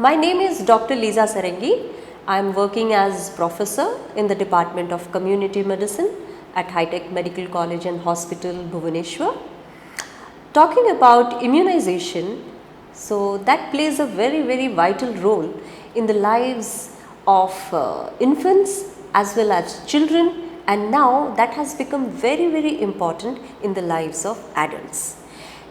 My name is Dr. Lisa Sarangi. I am working as professor in the Department of Community Medicine at High Tech Medical College and Hospital, Bhubaneswar. Talking about immunization, so that plays a very vital role in the lives of infants as well as children, and now that has become very important in the lives of adults.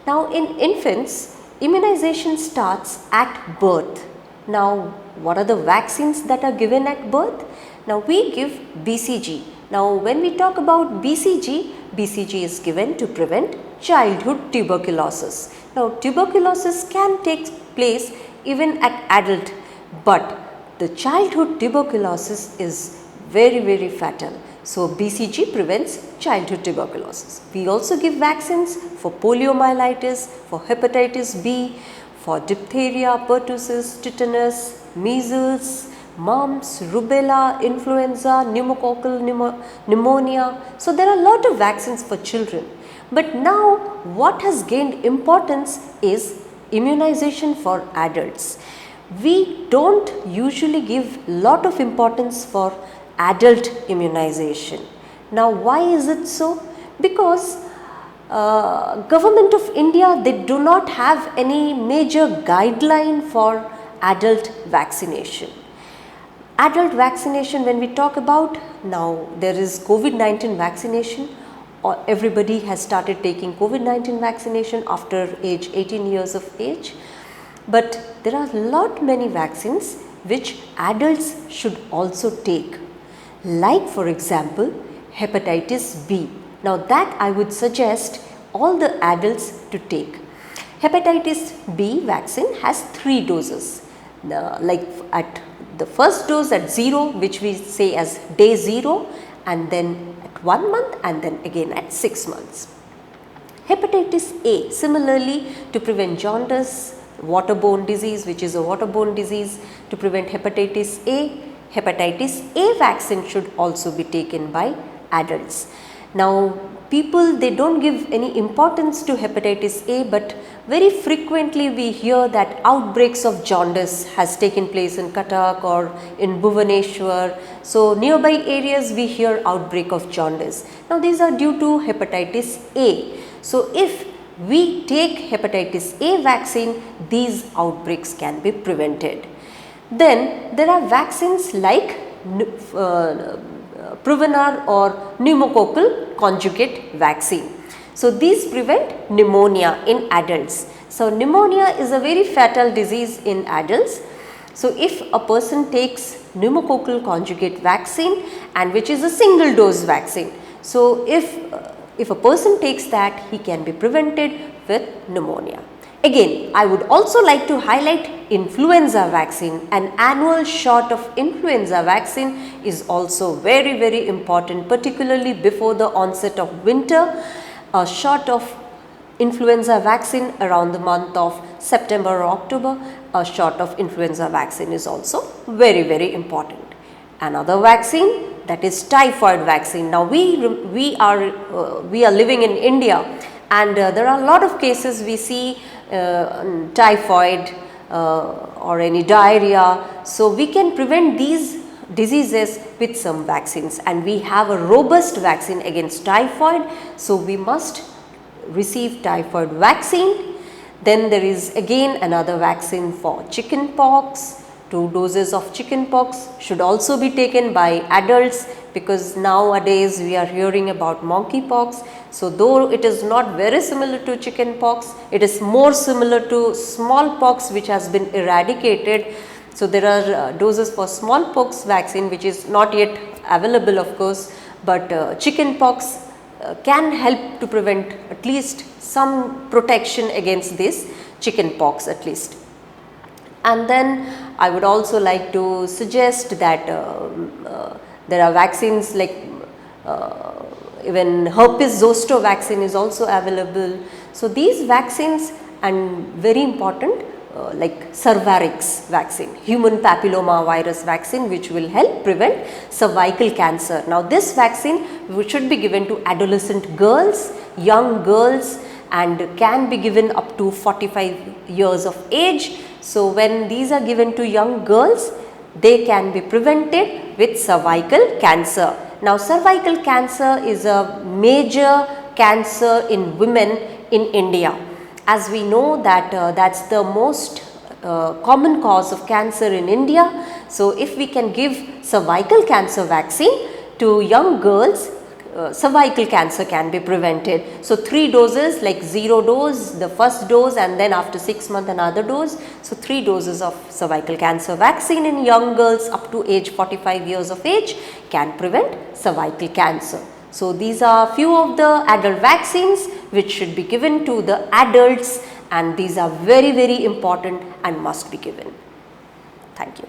Now in infants, immunization starts at birth. Now what are the vaccines that are given at birth? Now we give BCG. Now when we talk about BCG, BCG is given to prevent childhood tuberculosis. Now tuberculosis can take place even at adult, but the childhood tuberculosis is very fatal. So BCG prevents childhood tuberculosis. We also give vaccines for poliomyelitis, for hepatitis B, for diphtheria, pertussis, tetanus, measles, mumps, rubella, influenza, pneumococcal pneumonia. So there are a lot of vaccines for children. But now what has gained importance is immunization for adults. We don't usually give lot of importance for adult immunization. Now why is it so? Because Government of India, they do not have any major guideline for adult vaccination. Adult vaccination, when we talk about, now there is COVID-19 vaccination, or everybody has started taking COVID-19 vaccination after age 18 years of age. But there are many vaccines which adults should also take, like for example hepatitis B. Now that I would suggest all the adults to take. Hepatitis B vaccine has 3 doses, like at the first dose at 0, which we say as day 0, and then at 1 month, and then again at 6 months. Hepatitis A, similarly to prevent jaundice, waterborne disease, which is a waterborne disease, to prevent hepatitis A vaccine should also be taken by adults. Now people, they don't give any importance to hepatitis A, but very frequently we hear that outbreaks of jaundice has taken place in Cuttack or in Bhubaneswar. So nearby areas we hear outbreak of jaundice. Now these are due to hepatitis A. So if we take hepatitis A vaccine, these outbreaks can be prevented. Then there are vaccines like Prevnar or pneumococcal conjugate vaccine. So these prevent pneumonia in adults. So pneumonia is a very fatal disease in adults. So if a person takes pneumococcal conjugate vaccine, and which is a single dose vaccine, so if a person takes that, he can be prevented with pneumonia. Again, I would also like to highlight influenza vaccine. An annual shot of influenza vaccine is also very important, particularly before the onset of winter. A shot of influenza vaccine around the month of September or October, a shot of influenza vaccine is also very important. Another vaccine, that is typhoid vaccine. Now we are living in India, and there are a lot of cases we see typhoid or any diarrhea. So we can prevent these diseases with some vaccines, and we have a robust vaccine against typhoid. So we must receive typhoid vaccine. Then there is again another vaccine for chicken pox. 2 doses of chicken pox should also be taken by adults, because nowadays we are hearing about monkeypox. So though it is not very similar to chicken pox, it is more similar to smallpox, which has been eradicated. So there are doses for smallpox vaccine which is not yet available, of course, but chicken pox can help to prevent at least some protection against this chicken pox at least. And then I would also like to suggest that there are vaccines like even herpes zoster vaccine is also available. So these vaccines, and very important, like Cervarix vaccine, human papilloma virus vaccine, which will help prevent cervical cancer. Now this vaccine should be given to adolescent girls, young girls, and can be given up to 45 years of age. So when these are given to young girls, they can be prevented with cervical cancer. Now cervical cancer is a major cancer in women in India. As we know that that's the most common cause of cancer in India. So if we can give cervical cancer vaccine to young girls, cervical cancer can be prevented. So 3 doses, like 0 dose, the first dose, and then after 6 months another dose. So 3 doses of cervical cancer vaccine in young girls up to age 45 years of age can prevent cervical cancer. So these are few of the adult vaccines which should be given to the adults, and these are very important and must be given. Thank you.